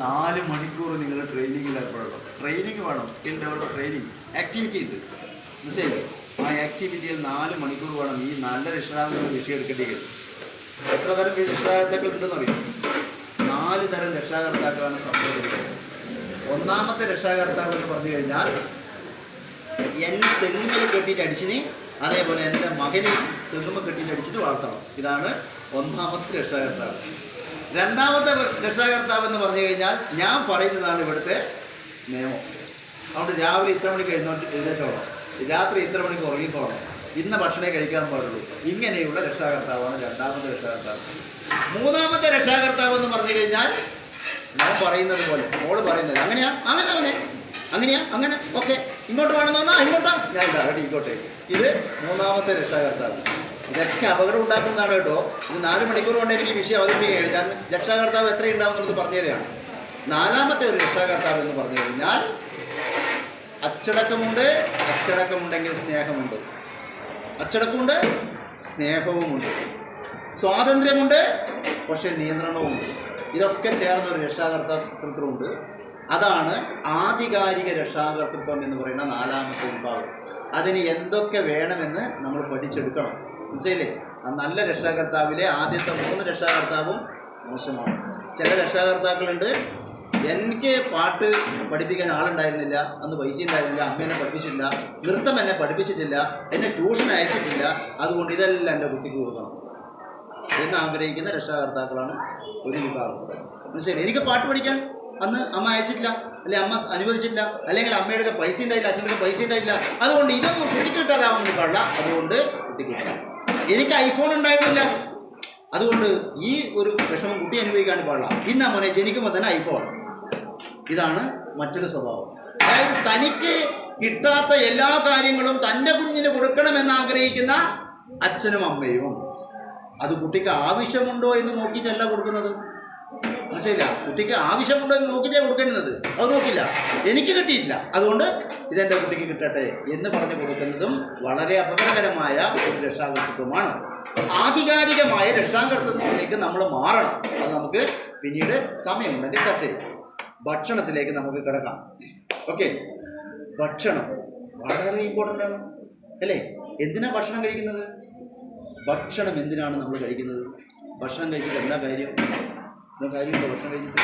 4 മണിക്കൂർ നിങ്ങൾ ട്രെയിനിങ്ങിൽ ഏർപ്പെടണം. ട്രെയിനിങ് വേണം, സ്കിൽ ഡെവലപ്പ് ട്രെയിനിങ് ആക്ടിവിറ്റി ഉണ്ട്. മനസ്സിലായില്ലേ? ആ ആക്ടിവിറ്റിയിൽ 4 മണിക്കൂർ വേണം ഈ നല്ല രക്ഷാകർത്താവ് വിഷയം എടുക്കേണ്ടി വരും. എത്ര തരം രക്ഷാകർത്താക്കൾ ഉണ്ടെന്ന് അറിയാം? 4 തരം രക്ഷാകർത്താക്കളാണ് സംഭവിക്കുന്നത്. ഒന്നാമത്തെ രക്ഷാകർത്താവ് എന്ന് പറഞ്ഞു കഴിഞ്ഞാൽ എന്നെ തെങ്ങുമേൽ കെട്ടിയിട്ട് അടിച്ചിന്, അതേപോലെ എൻ്റെ മകനെ തെങ്ങുമ കെട്ടിയിട്ട് അടിച്ചിട്ട് വളർത്തണം. ഇതാണ് ഒന്നാമത്തെ രക്ഷാകർത്താവ്. രണ്ടാമത്തെ രക്ഷാകർത്താവ് എന്ന് പറഞ്ഞു കഴിഞ്ഞാൽ ഞാൻ പറയുന്നതാണ് ഇവിടുത്തെ നിയമം. അതുകൊണ്ട് രാവിലെ ഇത്ര മണിക്ക് എഴുന്നേറ്റോളണം, രാത്രി ഇത്ര മണിക്ക് ഉറങ്ങിക്കോളണം, ഇന്ന ഭക്ഷണമേ കഴിക്കാൻ പാടുള്ളൂ. ഇങ്ങനെയുള്ള രക്ഷാകർത്താവാണ് രണ്ടാമത്തെ രക്ഷാകർത്താവ്. മൂന്നാമത്തെ രക്ഷാകർത്താവ് എന്ന് പറഞ്ഞു കഴിഞ്ഞാൽ ഞാൻ പറയുന്നത് പോലെ മോള് പറയുന്നത് അങ്ങനെയാ അങ്ങനെ ഓക്കെ, ഇങ്ങോട്ട് വേണമെന്ന് പറഞ്ഞാൽ ഇങ്ങോട്ടാ, ഞാൻ ഇതാ റെഡി ഇങ്ങോട്ടേ. ഇത് മൂന്നാമത്തെ രക്ഷാകർത്താവ്. ഇതൊക്കെ അപകടം ഉണ്ടാക്കുന്നതാണ് കേട്ടോ. ഇത് 4 മണിക്കൂർ കൊണ്ട് എനിക്ക് വിഷയം അവതരിപ്പിക്കുകയാണ്. ഞാൻ രക്ഷാകർത്താവ് എത്രയുണ്ടാവുന്നുള്ളത് പറഞ്ഞു തരികയാണ്. നാലാമത്തെ ഒരു രക്ഷാകർത്താവ് എന്ന് പറഞ്ഞു കഴിഞ്ഞാൽ അച്ചടക്കമുണ്ടെങ്കിൽ സ്നേഹമുണ്ട്, അച്ചടക്കമുണ്ട് സ്നേഹവുമുണ്ട്, സ്വാതന്ത്ര്യമുണ്ട് പക്ഷേ നിയന്ത്രണവുമുണ്ട്. ഇതൊക്കെ ചേർന്ന ഒരു രക്ഷാകർത്തൃത്വമുണ്ട്. അതാണ് ആധികാരിക രക്ഷാകർതൃത്വം എന്ന് പറയുന്ന നാലാമത്തെ വിഭാഗം. അതിന് എന്തൊക്കെ വേണമെന്ന് നമ്മൾ പഠിച്ചെടുക്കണം. മനസ്സിലായില്ലേ? ആ നല്ല രക്ഷാകർത്താവിലെ ആദ്യത്തെ 3 രക്ഷാകർത്താവും മോശമാണ്. ചില രക്ഷാകർത്താക്കളുണ്ട്, എനിക്ക് പാട്ട് പഠിപ്പിക്കാൻ ആളുണ്ടായിരുന്നില്ല, അന്ന് പൈസ ഉണ്ടായിരുന്നില്ല, അമ്മ എന്നെ പഠിപ്പിച്ചിട്ടില്ല, നൃത്തം എന്നെ പഠിപ്പിച്ചിട്ടില്ല, എന്നെ ട്യൂഷൻ അയച്ചിട്ടില്ല, അതുകൊണ്ട് ഇതെല്ലാം എൻ്റെ കുട്ടിക്ക് കൊടുക്കണം എന്ന് ആഗ്രഹിക്കുന്ന രക്ഷാകർത്താക്കളാണ് ഒരു വിഭാഗം. മനസ്സിലായി? എനിക്ക് പാട്ട് പഠിക്കാൻ അന്ന് അമ്മ അയച്ചിട്ടില്ല, അല്ലെങ്കിൽ അമ്മ അനുവദിച്ചിട്ടില്ല, അല്ലെങ്കിൽ അമ്മയുടെ പൈസ ഉണ്ടായില്ല, അച്ഛൻ്റെ പൈസ ഉണ്ടായില്ല, അതുകൊണ്ട് ഇതൊന്നും കുട്ടിക്ക് കിട്ടാതാവാൻ വേണ്ടി പാടില്ല, അതുകൊണ്ട് കുട്ടിക്ക് കിട്ടാം. എനിക്ക് ഐഫോൺ ഉണ്ടായിരുന്നില്ല, അതുകൊണ്ട് ഈ ഒരു വിഷമം കുട്ടി അനുഭവിക്കാൻ പാടില്ല, ഇന്ന് മോനെ ജനിക്കുമ്പോൾ തന്നെ ഐഫോൺ. ഇതാണ് മറ്റൊരു സ്വഭാവം. അതായത് തനിക്ക് കിട്ടാത്ത എല്ലാ കാര്യങ്ങളും തൻ്റെ കുഞ്ഞിന് കൊടുക്കണമെന്ന് ആഗ്രഹിക്കുന്ന അച്ഛനും അമ്മയും. അത് കുട്ടിക്ക് ആവശ്യമുണ്ടോ എന്ന് നോക്കിയിട്ടല്ല കൊടുക്കുന്നത്. മനസ്സിലായില്ല? കുട്ടിക്ക് ആവശ്യമുണ്ടോ എന്ന് നോക്കിയിട്ടേ കൊടുക്കേണ്ടത്. അത് നോക്കില്ല, എനിക്ക് കിട്ടിയിട്ടില്ല, അതുകൊണ്ട് ഇതെൻ്റെ കുട്ടിക്ക് കിട്ടട്ടെ എന്ന് പറഞ്ഞു കൊടുക്കുന്നതും വളരെ അപകടകരമായ ഒരു രക്ഷാകർതൃത്വമാണ്. ആധികാരികമായ രക്ഷാകർതൃത്വത്തിലേക്ക് നമ്മൾ മാറണം. അത് നമുക്ക് പിന്നീട് സമയമുണ്ടെങ്കിൽ ചർച്ച ചെയ്യാം. ഭക്ഷണത്തിലേക്ക് നമുക്ക് കിടക്കാം. ഓക്കെ, ഭക്ഷണം വളരെ ഇമ്പോർട്ടൻ്റ് ആണ് അല്ലേ? എന്തിനാ ഭക്ഷണം കഴിക്കുന്നത്? ഭക്ഷണം എന്തിനാണ് നമ്മൾ കഴിക്കുന്നത്? ഭക്ഷണം കഴിച്ചിട്ട് എന്താ കാര്യം? കാര്യമുണ്ടോ ഭക്ഷണം കഴിച്ചിട്ട്?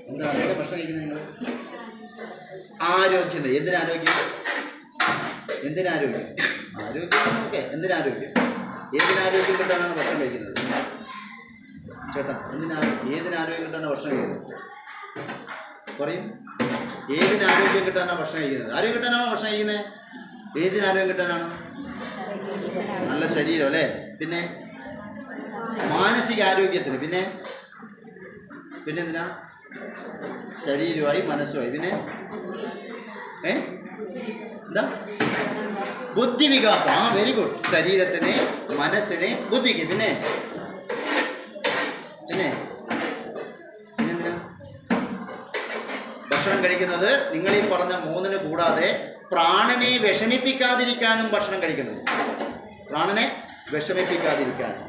എന്താണ് ഭക്ഷണം കഴിക്കുന്നത് നിങ്ങൾ? ആരോഗ്യം. എന്തിനാരോഗ്യം? ആരോഗ്യം ഓക്കെ. എന്തിനാരോഗ്യം കിട്ടാനാണ് ഭക്ഷണം കഴിക്കുന്നത്? ചേട്ടാ, ഏതിനാരോഗ്യം കിട്ടാനാണ് ഭക്ഷണം കഴിക്കുന്നത്? പറയും. ഏതിനാരോഗ്യം കിട്ടാനാണ് ഭക്ഷണം കഴിക്കുന്നത്? ആരോഗ്യം കിട്ടാനാണോ ഭക്ഷണം കഴിക്കുന്നത്? ഏതിനാരോഗ്യം കിട്ടാനാണ്? നല്ല ശരീരം അല്ലേ? പിന്നെ മാനസിക ആരോഗ്യത്തിന്, പിന്നെ എന്തിനാ? ശരീരമായി മനസ്സുമായി, പിന്നെ എന്താ? ബുദ്ധിവികാസം. Very good. ശരീരത്തിന്, മനസ്സിന്, ബുദ്ധിക്ക്, പിന്നെ എന്തിനാ ഭക്ഷണം കഴിക്കുന്നത്? നിങ്ങൾ ഈ പറഞ്ഞ 3 കൂടാതെ പ്രാണനെ വിഷമിപ്പിക്കാതിരിക്കാനും ഭക്ഷണം കഴിക്കുന്നത്. പ്രാണനെ വിഷമിപ്പിക്കാതിരിക്കാനും.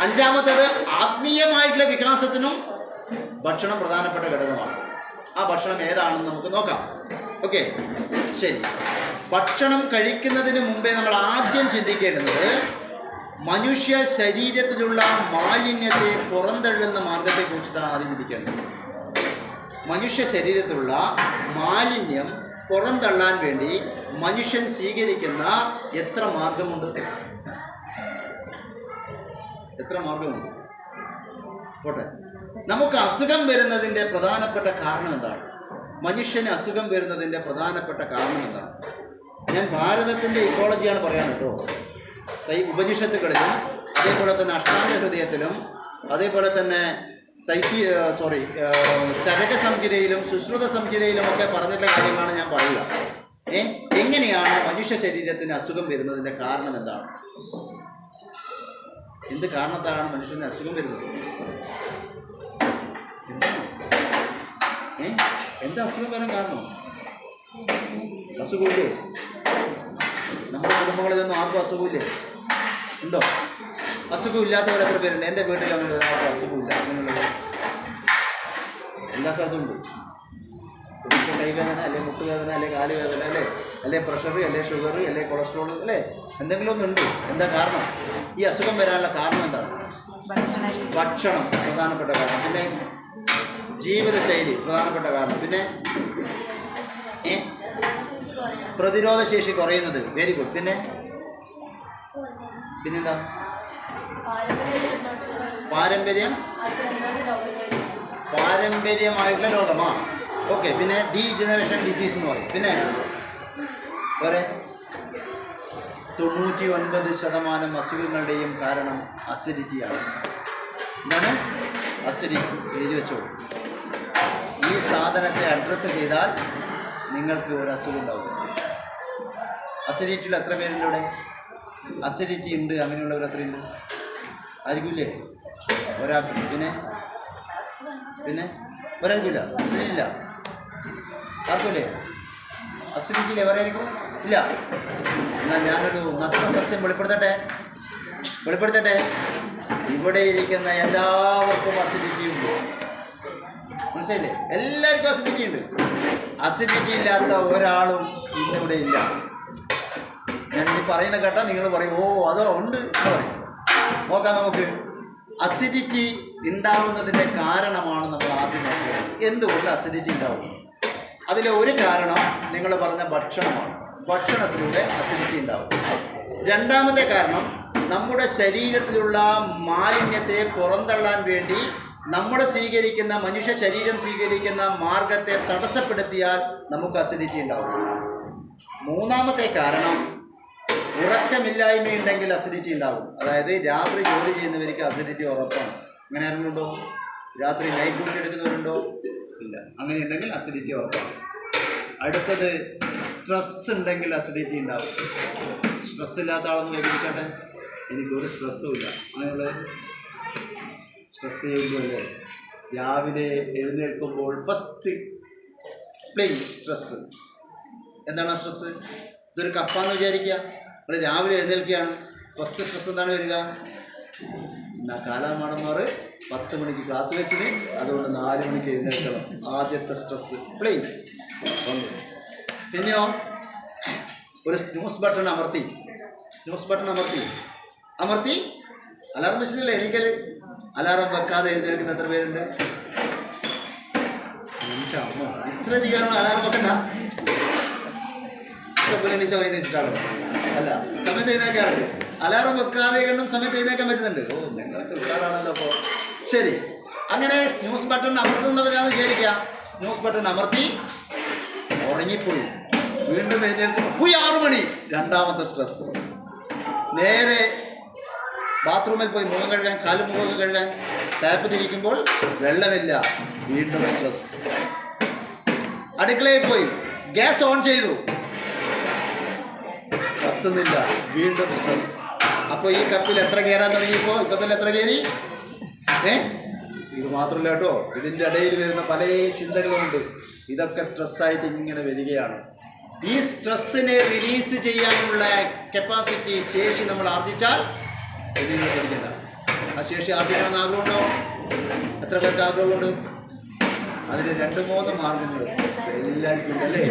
5-മത്തേത് ആത്മീയമായിട്ടുള്ള വികാസത്തിനും ഭക്ഷണം പ്രധാനപ്പെട്ട ഘടകമാണ്. ആ ഭക്ഷണം ഏതാണെന്ന് നമുക്ക് നോക്കാം. ഓക്കെ, ശരി. ഭക്ഷണം കഴിക്കുന്നതിന് മുമ്പേ നമ്മൾ ആദ്യം ചിന്തിക്കേണ്ടത് മനുഷ്യ ശരീരത്തിലുള്ള മാലിന്യത്തെ പുറന്തള്ളുന്ന മാർഗത്തെക്കുറിച്ചിട്ടാണ് ആദ്യം ചിന്തിക്കേണ്ടത്. മനുഷ്യ ശരീരത്തിലുള്ള മാലിന്യം പുറന്തള്ളാൻ വേണ്ടി മനുഷ്യൻ സ്വീകരിക്കുന്ന എത്ര മാർഗമുണ്ട്? പോട്ടെ. നമുക്ക് അസുഖം വരുന്നതിൻ്റെ പ്രധാനപ്പെട്ട കാരണം എന്താണ്? മനുഷ്യന് അസുഖം വരുന്നതിൻ്റെ പ്രധാനപ്പെട്ട കാരണം എന്താണ്? ഞാൻ ഭാരതത്തിൻ്റെ ഇക്കോളജിയാണ് പറയാൻ കേട്ടോ. ഉപനിഷത്തുകളിലും അതേപോലെ തന്നെ അഷ്ടാംഗ ഹൃദയത്തിലും അതേപോലെ തന്നെ ചരക സംഹിതയിലും സുശ്രുത സംഹിതയിലും ഒക്കെ പറഞ്ഞിട്ടുള്ള കാര്യങ്ങളാണ് ഞാൻ പറയുക. എങ്ങനെയാണ് മനുഷ്യ ശരീരത്തിന് അസുഖം വരുന്നതിൻ്റെ കാരണം എന്താണ്? എന്ത് കാരണത്താലാണ് മനുഷ്യന് അസുഖം വരുന്നത്? എന്താ അസുഖം വരാൻ കാരണം? അസുഖമില്ലേ? നമ്മുടെ കുടുംബങ്ങളിലൊന്നും ആർക്കും അസുഖമില്ലേ? ഉണ്ടോ? അസുഖമില്ലാത്തവർ എത്ര പേരുണ്ട്? എൻ്റെ വീട്ടിൽ ആർക്കും അസുഖമില്ല. അങ്ങനെയുള്ളത് എല്ലാ സ്ഥലത്തും ഉണ്ട്. ഇപ്പോൾ കൈവേദന, അല്ലെങ്കിൽ മുട്ടുവേദന, അല്ലെങ്കിൽ കാലുവേദന, അല്ലേ പ്രഷർ, അല്ലെങ്കിൽ ഷുഗർ, അല്ലെങ്കിൽ കൊളസ്ട്രോൾ, അല്ലേ എന്തെങ്കിലും ഒന്നുണ്ട്. എന്താ കാരണം? ഈ അസുഖം വരാനുള്ള കാരണം എന്താണ്? ഭക്ഷണം പ്രധാനപ്പെട്ട കാരണം, പിന്നെ ജീവിതശൈലി പ്രധാനപ്പെട്ട കാരണം, പിന്നെ പ്രതിരോധ ശേഷി കുറയുന്നത്, വെരി ഗുഡ്. പിന്നെന്താ? പാരമ്പര്യമായിട്ടുള്ള രോഗമാ. ഓക്കെ. പിന്നെ ഡീജനറേഷൻ ഡിസീസ് എന്ന് പറയും. പിന്നെ വേറെ 99% അസുഖങ്ങളുടെയും കാരണം അസിഡിറ്റിയാണ്. എന്താണ് അസിഡിറ്റി? എഴുതി വെച്ചോളൂ. ഈ സാധനത്തെ അഡ്രസ്സ് ചെയ്താൽ നിങ്ങൾക്ക് ഒരു അസുഖം ഉണ്ടാവും. അസിഡിറ്റിയിൽ എത്ര പേരുണ്ട് ഇവിടെ? അസിഡിറ്റി ഉണ്ട്, അങ്ങനെയുള്ളവർ എത്രയുണ്ട്? ആയിരിക്കില്ലേ? ഒരാൾക്ക്. പിന്നെ ഒരാൾക്കില്ല, അസിഡിറ്റി ഇല്ല. ആർക്കില്ലേ അസിഡിറ്റി? ഇല്ല, വേറെ ആയിരിക്കും ഇല്ല. എന്നാൽ ഞാനൊരു നഗ്ന സത്യം വെളിപ്പെടുത്തട്ടെ. ഇവിടെ ഇരിക്കുന്ന എല്ലാവർക്കും അസിഡിറ്റി ഉണ്ട്. മനസ്സിലായില്ലേ? എല്ലാവർക്കും അസിഡിറ്റി ഉണ്ട്. അസിഡിറ്റി ഇല്ലാത്ത ഒരാളും ഇന്നിവിടെ ഇല്ല. ഞാൻ ഈ പറയുന്ന കേട്ടാൽ നിങ്ങൾ പറയും, ഓ അതോ ഉണ്ട് എന്ന് പറയും. നോക്കാം നമുക്ക്. അസിഡിറ്റി ഉണ്ടാവുന്നതിൻ്റെ കാരണമാണ് നമ്മൾ ആദ്യം നോക്കുന്നത്. എന്തുകൊണ്ട് അസിഡിറ്റി ഉണ്ടാവും? അതിലെ ഒരു കാരണം നിങ്ങൾ പറഞ്ഞ ഭക്ഷണമാണ്. ഭക്ഷണത്തിലൂടെ അസിഡിറ്റി ഉണ്ടാവും. രണ്ടാമത്തെ കാരണം നമ്മുടെ ശരീരത്തിലുള്ള മാലിന്യത്തെ പുറന്തള്ളാൻ വേണ്ടി മനുഷ്യ ശരീരം സ്വീകരിക്കുന്ന മാർഗത്തെ തടസ്സപ്പെടുത്തിയാൽ നമുക്ക് അസിഡിറ്റി ഉണ്ടാവും. മൂന്നാമത്തെ കാരണം ഉറക്കമില്ലായ്മയുണ്ടെങ്കിൽ അസിഡിറ്റി ഉണ്ടാവും. അതായത് രാത്രി ജോലി ചെയ്യുന്നവർക്ക് അസിഡിറ്റി ഉറപ്പാണ്. അങ്ങനെ ആരെങ്കിലുണ്ടോ? രാത്രി നൈറ്റ് ഡ്യൂട്ടി എടുക്കുന്നവരുണ്ടോ? ഇല്ല. അങ്ങനെ ഉണ്ടെങ്കിൽ അസിഡിറ്റി ഉറപ്പാണ്. അടുത്തത് സ്ട്രെസ് ഉണ്ടെങ്കിൽ അസിഡിറ്റി ഉണ്ടാവും. സ്ട്രെസ് ഇല്ലാത്ത ആളൊന്ന് കൈപിടിച്ചാട്ടെ. എനിക്കൊരു സ്ട്രെസ്സും ഇല്ല. അങ്ങനെയുള്ള സ്ട്രെസ് ചെയ്യുമ്പോഴല്ലേ രാവിലെ എഴുന്നേൽക്കുമ്പോൾ ഫസ്റ്റ് പ്ലെയിൻ സ്ട്രെസ്. എന്താണ് ആ സ്ട്രെസ്? ഇതൊരു കപ്പാന്ന് വിചാരിക്കുക. നമ്മൾ രാവിലെ എഴുന്നേൽക്കുകയാണ്. ഫസ്റ്റ് സ്ട്രെസ് എന്താണ് വരിക? എന്നാൽ കാലാമാടന്മാർ 10 മണിക്ക് ക്ലാസ് വെച്ചിട്ട് അതുകൊണ്ട് 4 മണിക്ക് എഴുന്നേൽക്കണം. ആദ്യത്തെ സ്ട്രെസ് പ്ലെയിൻ വന്നു. പിന്നെയോ ഒരു സ്നൂസ് ബട്ടൺ അമർത്തി അലാറം വെച്ചിട്ടില്ല എണീക്കൽ. അലാറം വെക്കാതെ എഴുന്നേൽക്കുന്ന എത്ര പേരുണ്ട്? ഇത്രയധികം അലാറം വെക്കണ്ട. സമയം വെച്ചിട്ടാണ് അല്ല, സമയത്ത് എഴുന്നേൽക്കാറുണ്ട്. അലാറം വെക്കാതെ കണ്ടും സമയത്ത് എഴുന്നേൽക്കാൻ പറ്റുന്നുണ്ട്. ഓ, നിങ്ങളൊക്കെ ഉഷാറാണല്ലോ. അപ്പോൾ ശരി. അങ്ങനെ സ്നൂസ് ബട്ടൺ അമർത്തുന്നവരാന്ന് വിചാരിക്കാം. സ്നൂസ് ബട്ടൺ അമർത്തി ഉറങ്ങിപ്പോയി. വീണ്ടും എഴുന്നേൽക്കുമ്പോൾ 6 മണി. രണ്ടാമത്തെ സ്ട്രെസ്. നേരെ ബാത്റൂമിൽ പോയി മുഖം കഴുകാൻ, മുഖമൊക്കെ കഴുകാൻ ടാപ്പ് തിരിക്കുമ്പോൾ വെള്ളമില്ല. വീണ്ടും സ്ട്രെസ്. അടുക്കളയിൽ പോയി ഗ്യാസ് ഓൺ ചെയ്തു, കത്തുന്നില്ല. വീണ്ടും സ്ട്രെസ്. അപ്പോൾ ഈ കപ്പിൽ എത്ര കയറാൻ തുടങ്ങിയപ്പോൾ ഇപ്പം തന്നെ എത്ര കയറി? ഇത് മാത്രമല്ല കേട്ടോ, ഇതിൻ്റെ ഇടയിൽ വരുന്ന പല ചിന്തകളുമുണ്ട്. ഇതൊക്കെ സ്ട്രെസ്സായിട്ട് ഇങ്ങനെ വരികയാണ്. ഈ സ്ട്രെസ്സിനെ റിലീസ് ചെയ്യാനുള്ള കപ്പാസിറ്റി, ശേഷി നമ്മൾ ആർജിച്ചാൽ ഇതിനെ പഠിക്കണ്ട. ആ ശേഷി ആർജിക്കണമെന്ന് ആഗ്രഹമുണ്ടോ? എത്ര പേർക്ക് ആഗ്രഹമുണ്ട്? അതിന് 2-3 മാർഗങ്ങൾ എല്ലാവർക്കും ഉണ്ടല്ലേ.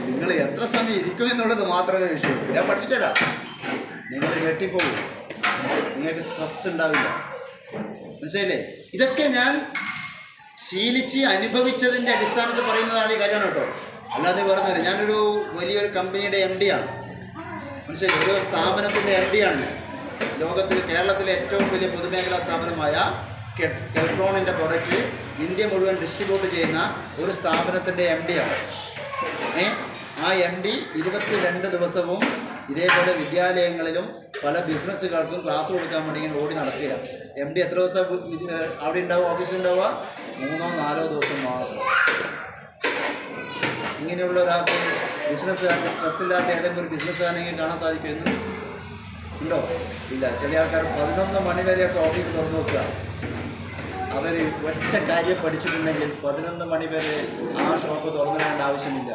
നിങ്ങൾ എത്ര സമയം ഇരിക്കുമെന്നുള്ളത് മാത്രമേ വിഷയം. ഞാൻ പഠിപ്പിച്ചതാ. നിങ്ങൾ വെട്ടിപ്പോകും, നിങ്ങൾക്ക് സ്ട്രെസ് ഉണ്ടാവില്ല. മനസ്സിലായില്ലേ? ഇതൊക്കെ ഞാൻ ശീലിച്ച് അനുഭവിച്ചതിൻ്റെ അടിസ്ഥാനത്തിൽ പറയുന്നതാണ് ഈ കാര്യമാണ് കേട്ടോ. അല്ലാതെ പറഞ്ഞത് ഞാനൊരു വലിയൊരു കമ്പനിയുടെ MD ആണ്. മനസ്സിലായി? ഒരു സ്ഥാപനത്തിൻ്റെ MD ആണ് ഞാൻ. കേരളത്തിലെ ഏറ്റവും വലിയ പൊതുമേഖലാ സ്ഥാപനമായ കെൽട്രോണിൻ്റെ പ്രൊഡക്റ്റ് ഇന്ത്യ മുഴുവൻ ഡിസ്ട്രിബ്യൂട്ട് ചെയ്യുന്ന ഒരു സ്ഥാപനത്തിൻ്റെ MD ആണ്. ആ MD 22 ദിവസവും ഇതേപോലെ വിദ്യാലയങ്ങളിലും പല ബിസിനസ്സുകൾക്കും ക്ലാസ് കൊടുക്കാൻ വേണ്ടി ഇങ്ങനെ ഓടി നടക്കുക. MD എത്ര ദിവസം അവിടെ ഉണ്ടാവും? ഓഫീസിൽ ഉണ്ടാവുക 3-4 ദിവസം മാത്രം. ഇങ്ങനെയുള്ള ഒരാൾക്ക് ബിസിനസ്സുകാർക്ക് സ്ട്രെസ് ഇല്ലാത്ത ഏതെങ്കിലും ഒരു ബിസിനസ്സുകാരെങ്കിൽ കാണാൻ സാധിക്കുമെന്ന് ഉണ്ടോ? ഇല്ല. ചില ആൾക്കാർ 11 മണി വരെയൊക്കെ ഓഫീസ് തുറന്നു വെക്കുക. അവർ ഒറ്റ കാര്യം പഠിച്ചിട്ടുണ്ടെങ്കിൽ 11 മണി വരെ ആ ഷോപ്പ് തുറന്നിടേണ്ട ആവശ്യമില്ല.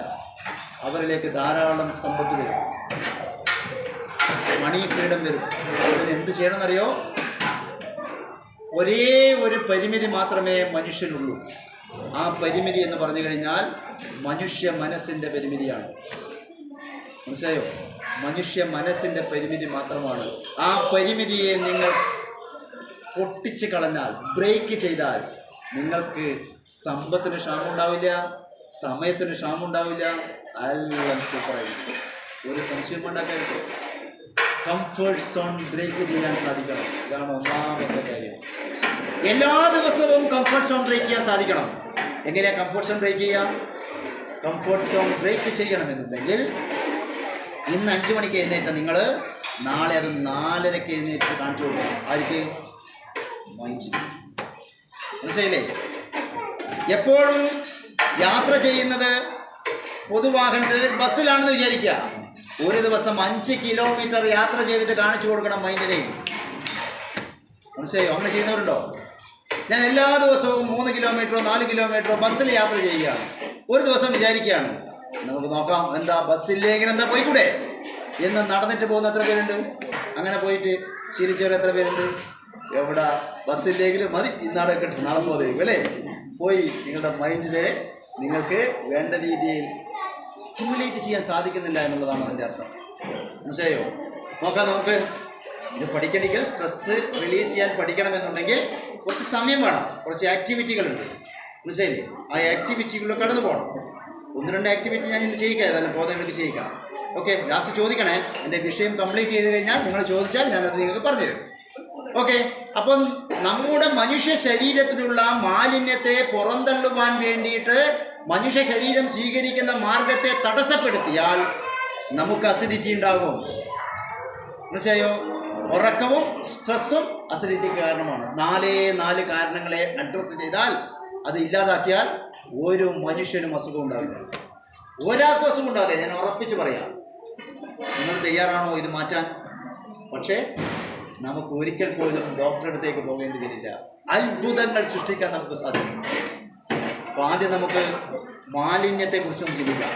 അവരിലേക്ക് ധാരാളം സമ്പത്ത് വരും, മണി ഫ്രീഡം വരും. അതിന് എന്ത് ചെയ്യണമെന്നറിയോ? ഒരേ ഒരു പരിമിതി മാത്രമേ മനുഷ്യനുള്ളൂ. ആ പരിമിതി എന്ന് പറഞ്ഞു കഴിഞ്ഞാൽ മനുഷ്യ മനസ്സിൻ്റെ പരിമിതിയാണ്. മനസ്സിലായോ? മനുഷ്യ മനസ്സിൻ്റെ പരിമിതി മാത്രമാണ്. ആ പരിമിതിയെ നിങ്ങൾ പൊട്ടിച്ച് കളഞ്ഞാൽ, ബ്രേക്ക് ചെയ്താൽ, നിങ്ങൾക്ക് സമ്പത്തിന് ക്ഷാമമുണ്ടാവില്ല, സമയത്തിന് ക്ഷാമമുണ്ടാവില്ല, എല്ലാം സൂപ്പറായിരിക്കും. ഒരു സംശയം ഉണ്ടാക്കരുത്. കംഫർട്ട് സോൺ ബ്രേക്ക് ചെയ്യാൻ സാധിക്കണം. ഇതാണ് ഒന്നാമത്തെ കാര്യം. എല്ലാ ദിവസവും കംഫർട്ട് സോൺ ബ്രേക്ക് ചെയ്യാൻ സാധിക്കണം. എങ്ങനെയാണ് കംഫർട്ട് സോൺ ബ്രേക്ക് ചെയ്യാം? കംഫർട്ട് സോൺ ബ്രേക്ക് ചെയ്യണമെന്നുണ്ടെങ്കിൽ ഇന്ന് 5 മണിക്ക് എഴുന്നേറ്റ നിങ്ങൾ നാളെ അത് 4:30 എഴുന്നേറ്റ് കാണിച്ചു കൊടുക്കണം. ആർക്ക്? മൈൻഡ്. മനസ്സിലായില്ലേ? എപ്പോഴും യാത്ര ചെയ്യുന്നത് പൊതുവാഹനത്തിൽ ബസ്സിലാണെന്ന് വിചാരിക്കുക. ഒരു ദിവസം 5 കിലോമീറ്റർ യാത്ര ചെയ്തിട്ട് കാണിച്ചു കൊടുക്കണം മൈൻഡിനെ. മനസ്സിലായോ? അങ്ങനെ ചെയ്യുന്നവരുണ്ടോ? ഞാൻ എല്ലാ ദിവസവും 3 കിലോമീറ്ററോ 4 കിലോമീറ്ററോ ബസ്സിൽ യാത്ര ചെയ്യുകയാണ്. ഒരു ദിവസം വിചാരിക്കുകയാണ്, നമുക്ക് നോക്കാം, എന്താ ബസ്സില്ലെങ്കിൽ എന്താ പോയിക്കൂടെ എന്ന് നടന്നിട്ട് പോകുന്ന എത്ര പേരുണ്ട്? അങ്ങനെ പോയിട്ട് ശീലിച്ചവർ എത്ര പേരുണ്ട്? എവിടെ ബസ്സില്ലെങ്കിൽ മതി, ഇന്നാടെ കിട്ടും, നാളെ പോകും അല്ലേ? പോയി നിങ്ങളുടെ മൈൻഡിനെ നിങ്ങൾക്ക് വേണ്ട രീതിയിൽ സ്റ്റിമുലേറ്റ് ചെയ്യാൻ സാധിക്കുന്നില്ല എന്നുള്ളതാണ് അതിൻ്റെ അർത്ഥം. മനസ്സിലായോ? നോക്കാം, നമുക്ക് ഇത് പഠിക്കണമെങ്കിൽ, സ്ട്രെസ്സ് റിലീസ് ചെയ്യാൻ പഠിക്കണമെന്നുണ്ടെങ്കിൽ കുറച്ച് സമയം വേണം, കുറച്ച് ആക്ടിവിറ്റികളുണ്ട്. മനസ്സിലായില്ലേ? ആ ആക്ടിവിറ്റികളിൽ കടന്നു പോകണം. 1-2 ആക്ടിവിറ്റി ഞാൻ ഇന്ന് ചെയ്യിക്കാം, ഏതായാലും ബോധങ്ങൾക്ക് ചെയ്യിക്കാം. ഓക്കെ, ലാസ്റ്റ് ചോദിക്കണേ. എൻ്റെ വിഷയം കംപ്ലീറ്റ് ചെയ്ത് കഴിഞ്ഞാൽ നിങ്ങൾ ചോദിച്ചാൽ ഞാനത് നിങ്ങൾക്ക് പറഞ്ഞുതരും. ഓക്കെ, അപ്പം നമ്മുടെ മനുഷ്യ ശരീരത്തിലുള്ള മാലിന്യത്തെ പുറന്തള്ളുവാൻ വേണ്ടിയിട്ട് മനുഷ്യ ശരീരം സ്വീകരിക്കുന്ന മാർഗത്തെ തടസ്സപ്പെടുത്തിയാൽ നമുക്ക് അസിഡിറ്റി ഉണ്ടാകും. മനസ്സിലായോ? ഉറക്കവും സ്ട്രെസ്സും അസിഡിറ്റിക്ക് കാരണമാണ്. 4 കാരണങ്ങളെ അഡ്രസ്സ് ചെയ്താൽ, അത് ഇല്ലാതാക്കിയാൽ ഒരു മനുഷ്യനും അസുഖം ഉണ്ടാവില്ല. ഒരാൾക്കും അസുഖം ഉണ്ടാവില്ല, ഞാൻ ഉറപ്പിച്ച് പറയാം. നിങ്ങൾ തയ്യാറാണോ ഇത് മാറ്റാൻ? പക്ഷേ നമുക്ക് ഒരിക്കൽ പോലും ഡോക്ടറുടെ അടുത്തേക്ക് പോകേണ്ടി വരില്ല. അത്ഭുതങ്ങൾ സൃഷ്ടിക്കാൻ നമുക്ക് സാധിക്കും. അപ്പോൾ ആദ്യം നമുക്ക് മാലിന്യത്തെക്കുറിച്ചും ചിന്തിക്കാം.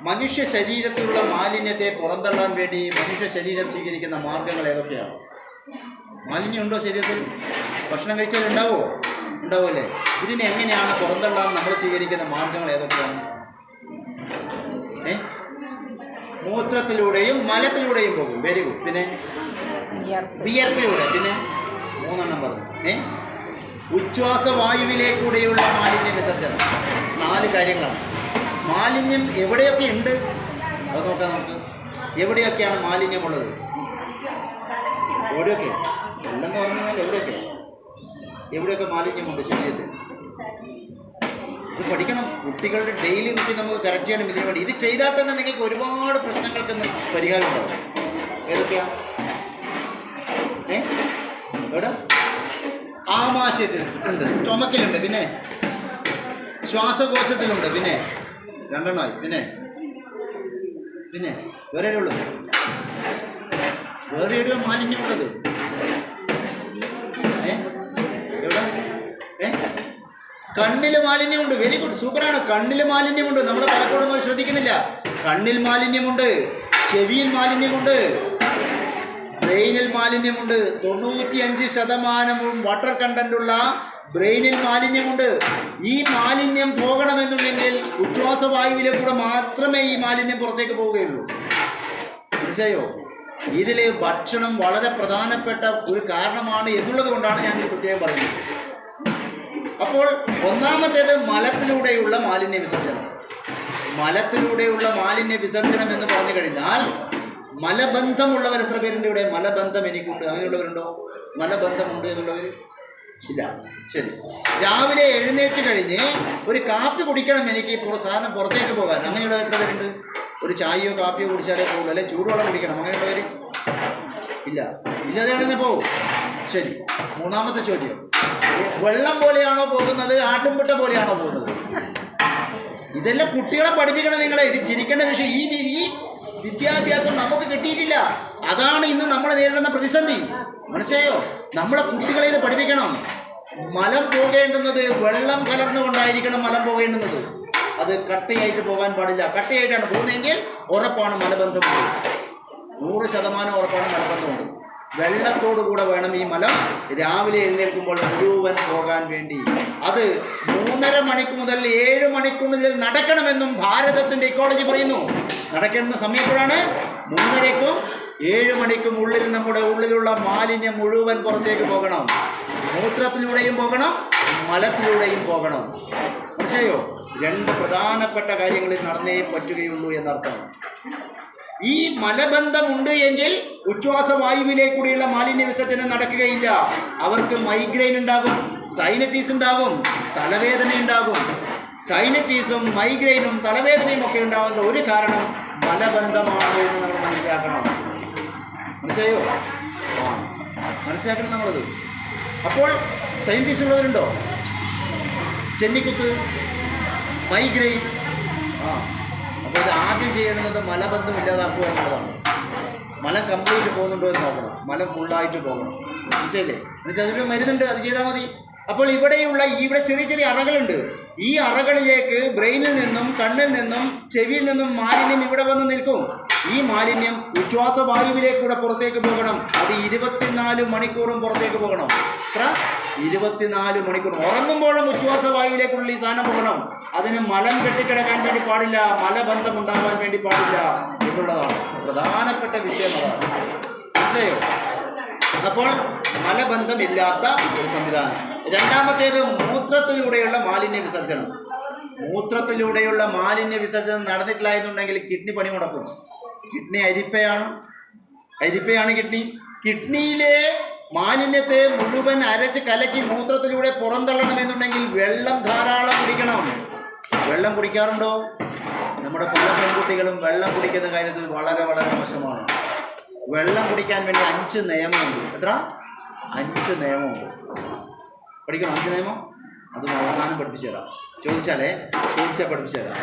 മനുഷ്യ ശരീരത്തിലുള്ള മാലിന്യത്തെ പുറന്തള്ളാൻ വേണ്ടി മനുഷ്യ ശരീരം സ്വീകരിക്കുന്ന മാർഗങ്ങൾ ഏതൊക്കെയാണ്? മാലിന്യം ഉണ്ടോ ശരീരത്തിൽ? ഭക്ഷണം കഴിച്ചാൽ ഉണ്ടാവുമോ? ഉണ്ടാവുമല്ലേ? ഇതിനെ എങ്ങനെയാണ് പുറന്തള്ളാൻ നമ്മൾ സ്വീകരിക്കുന്ന മാർഗങ്ങൾ ഏതൊക്കെയാണ്? മൂത്രത്തിലൂടെയും മലത്തിലൂടെയും പോകും. Very good. പിന്നെ വിയർപ്പിലൂടെ. പിന്നെ 3 പറഞ്ഞു. ഉച്ഛ്വാസവായുവിലേക്കൂടെയുള്ള മാലിന്യ വിസർജനം. 4 കാര്യങ്ങളാണ്. മാലിന്യം എവിടെയൊക്കെ ഉണ്ട് അത് നോക്കാം നമുക്ക്. എവിടെയൊക്കെയാണ് മാലിന്യമുള്ളത്? എവിടെയൊക്കെ? എല്ലെന്ന് പറഞ്ഞു കഴിഞ്ഞാൽ എവിടെയൊക്കെ മാലിന്യമുണ്ട് ശരീരത്തിൽ? ഇത് പഠിക്കണം. കുട്ടികളുടെ ഡെയിലി റുട്ടീൻ നമുക്ക് കറക്റ്റ് ചെയ്യണം. ഇതിനു വേണ്ടി ഇത് ചെയ്താൽ തന്നെ നിങ്ങൾക്ക് ഒരുപാട് പ്രശ്നങ്ങൾക്കൊന്ന് പരിഹാരം ഉണ്ടാവും. ഏതൊക്കെയാണ്? എവിടെ? ആമാശയത്തിൽ ഉണ്ട്, സ്റ്റൊമക്കിലുണ്ട്, പിന്നെ ശ്വാസകോശത്തിലുണ്ട്, പിന്നെ 2 പിന്നെ വേറെ ഉള്ളത്? വേറെ എവിടെയോ മാലിന്യമുള്ളത്? എവിടെ? കണ്ണിൽ മാലിന്യമുണ്ട്. വെരി ഗുഡ്, സൂപ്പറാണ്. കണ്ണിൽ മാലിന്യമുണ്ട്. നമ്മൾ പലപ്പോഴും അത് ശ്രദ്ധിക്കുന്നില്ല. കണ്ണിൽ മാലിന്യമുണ്ട്, ചെവിയിൽ മാലിന്യമുണ്ട്, ബ്രെയിനിൽ മാലിന്യമുണ്ട്. 95% വാട്ടർ കണ്ടന്റുള്ള ബ്രെയിനിൽ മാലിന്യമുണ്ട്. ഈ മാലിന്യം പോകണമെന്നുണ്ടെങ്കിൽ ഉച്ഛ്വാസവായുവിലെ മാത്രമേ ഈ മാലിന്യം പുറത്തേക്ക് പോവുകയുള്ളൂ. മനസ്സിലായോ? ഇതിൽ ഭക്ഷണം വളരെ പ്രധാനപ്പെട്ട ഒരു കാരണമാണ് എന്നുള്ളത് കൊണ്ടാണ് ഞാൻ ഇത് പ്രത്യേകം പറയുന്നത്. അപ്പോൾ ഒന്നാമത്തേത് മലത്തിലൂടെയുള്ള മാലിന്യ വിസർജനം. മലത്തിലൂടെയുള്ള മാലിന്യ വിസർജനം എന്ന് പറഞ്ഞു കഴിഞ്ഞാൽ, മലബന്ധമുള്ളവർ എത്ര പേരുണ്ട് ഇവിടെ? മലബന്ധം എനിക്കുണ്ട്. അങ്ങനെയുള്ളവരുണ്ടോ? മലബന്ധമുണ്ട് എന്നുള്ളവർ ഇല്ല. ശരി, രാവിലെ എഴുന്നേറ്റ് കഴിഞ്ഞ് ഒരു കാപ്പി കുടിക്കണം എനിക്ക്, സാധനം പുറത്തേക്ക് പോകാൻ. അങ്ങനെയുള്ളവർ എത്ര പേരുണ്ട്? ഒരു ചായയോ കാപ്പിയോ കുടിച്ചാലേ പോകുള്ളൂ, അല്ലെങ്കിൽ ചൂടുവെള്ളം കുടിക്കണം. അങ്ങനെയുള്ളവർ ഇല്ല. ഇല്ലാതെ പോകും. ശരി, 3ാമത്തെ ചോദ്യം, വെള്ളം പോലെയാണോ പോകുന്നത്, ആട്ടുംപിട്ട പോലെയാണോ പോകുന്നത്? ഇതെല്ലാം കുട്ടികളെ പഠിപ്പിക്കണം നിങ്ങളെ. ഇത് ചിരിക്കേണ്ട വിഷയം. ഈ വിദ്യാഭ്യാസം നമുക്ക് കിട്ടിയിട്ടില്ല. അതാണ് ഇന്ന് നമ്മൾ നേരിടുന്ന പ്രതിസന്ധി. മനസ്സിലായോ? നമ്മളെ കുട്ടികളെ ഇത് പഠിപ്പിക്കണം. മലം പോകേണ്ടുന്നത് വെള്ളം കലർന്നുകൊണ്ടായിരിക്കണം മലം പോകേണ്ടുന്നത്. അത് കട്ടയായിട്ട് പോകാൻ പാടില്ല. കട്ടയായിട്ടാണ് പോകുന്നതെങ്കിൽ ഉറപ്പാണ് മലബന്ധമുണ്ട്. 100% ഉറപ്പാണ് മലബന്ധമുണ്ട്. വെള്ളത്തോടു കൂടെ വേണം ഈ മലം രാവിലെ എഴുന്നേൽക്കുമ്പോൾ മുഴുവൻ പോകാൻ വേണ്ടി. അത് 3.5 മണിക്കൂർ മുതൽ 7 മണിക്കൂറിനുള്ളിൽ നടക്കണമെന്നും ഭാരതത്തിൻ്റെ ഇക്കോളജി പറയുന്നു. നടക്കേണ്ട സമയം എപ്പോഴാണ്? 3:30ക്കും 7 മണിക്കും ഉള്ളിൽ നമ്മുടെ ഉള്ളിലുള്ള മാലിന്യം മുഴുവൻ പുറത്തേക്ക് പോകണം. മൂത്രത്തിലൂടെയും പോകണം, മലത്തിലൂടെയും പോകണം. മനസ്സിലായോ? 2 പ്രധാനപ്പെട്ട കാര്യങ്ങളിൽ നടന്നേ പറ്റുകയുള്ളൂ എന്നർത്ഥം. ഈ മലബന്ധമുണ്ട് എങ്കിൽ ഉച്ഛ്വാസവായുവിലേക്കൂടിയുള്ള മാലിന്യ വിസർജനം നടക്കുകയില്ല. അവർക്ക് മൈഗ്രെയിൻ ഉണ്ടാകും, സൈനറ്റീസ് ഉണ്ടാകും, തലവേദന ഉണ്ടാകും. സൈനറ്റീസും മൈഗ്രെയിനും തലവേദനയും ഒക്കെ ഉണ്ടാകുന്ന ഒരു കാരണം മലബന്ധമാണ് എന്ന് നമ്മൾ മനസ്സിലാക്കണം. മനസ്സിലായോ? മനസ്സിലാക്കണം നമ്മളത്. അപ്പോൾ സൈനറ്റീസ് ഉള്ളവരുണ്ടോ? ചെന്നിക്കുത്ത്, മൈഗ്രെയിൻ. അപ്പോൾ ഇത് ആദ്യം ചെയ്യേണ്ടത് മലബന്ധം ഇല്ലാതാക്കുക എന്നുള്ളതാണ്. മലം കംപ്ലീറ്റ് പോകുന്നുണ്ടോ എന്ന് നോക്കണം. മലം ഫുള്ളായിട്ട് പോകണം. മനസ്സിലല്ലേ? എന്നിട്ട് അതിലൊരു മരുന്നുണ്ട്, അത് ചെയ്താൽ മതി. അപ്പോൾ ഇവിടെ ചെറിയ ചെറിയ അറകളുണ്ട്. ഈ അറകളിലേക്ക് ബ്രെയിനിൽ നിന്നും കണ്ണിൽ നിന്നും ചെവിയിൽ നിന്നും മാലിന്യം ഇവിടെ വന്ന് നിൽക്കും. ഈ മാലിന്യം ഉച്ഛ്വാസവായുവിലേക്കൂടെ പുറത്തേക്ക് പോകണം. അത് 24 മണിക്കൂറും പുറത്തേക്ക് പോകണം. എത്ര? 24 മണിക്കൂർ. ഉറങ്ങുമ്പോഴും ഉച്ഛ്വാസവായുവിലേക്കുള്ള ഈ സാധനം പോകണം. അതിന് മലം കെട്ടിക്കിടക്കാൻ വേണ്ടി പാടില്ല, മലബന്ധം ഉണ്ടാകാൻ വേണ്ടി പാടില്ല എന്നുള്ളതാണ് പ്രധാനപ്പെട്ട വിഷയം. അതാണ്. മനസ്സിലായോ? അപ്പോൾ മലബന്ധമില്ലാത്ത ഒരു സംവിധാനം. രണ്ടാമത്തേത് മൂത്രത്തിലൂടെയുള്ള മാലിന്യ വിസർജനം. മൂത്രത്തിലൂടെയുള്ള മാലിന്യ വിസർജനം നടന്നിട്ടില്ലായെന്നുണ്ടെങ്കിൽ കിഡ്നി പണി മുടക്കും. Kidney അരിപ്പയാണ് kidney. കിഡ്നിയിലെ മാലിന്യത്തെ മുഴുവൻ അരച്ച് കലക്കി മൂത്രത്തിലൂടെ പുറന്തള്ളണമെന്നുണ്ടെങ്കിൽ വെള്ളം ധാരാളം കുടിക്കണം. വെള്ളം കുടിക്കാറുണ്ടോ? നമ്മുടെ പല പെൺകുട്ടികളും വെള്ളം കുടിക്കുന്ന കാര്യത്തിൽ വളരെ വളരെ മോശമാണ്. വെള്ളം കുടിക്കാൻ വേണ്ടി 5 നിയമമുണ്ട്. എത്ര? 5 നിയമമുണ്ട്. പഠിക്കണം 5 നിയമം. അതും അവസാനം പഠിപ്പിച്ചു തരാം. ചോദിച്ചാൽ പഠിപ്പിച്ചു തരാം.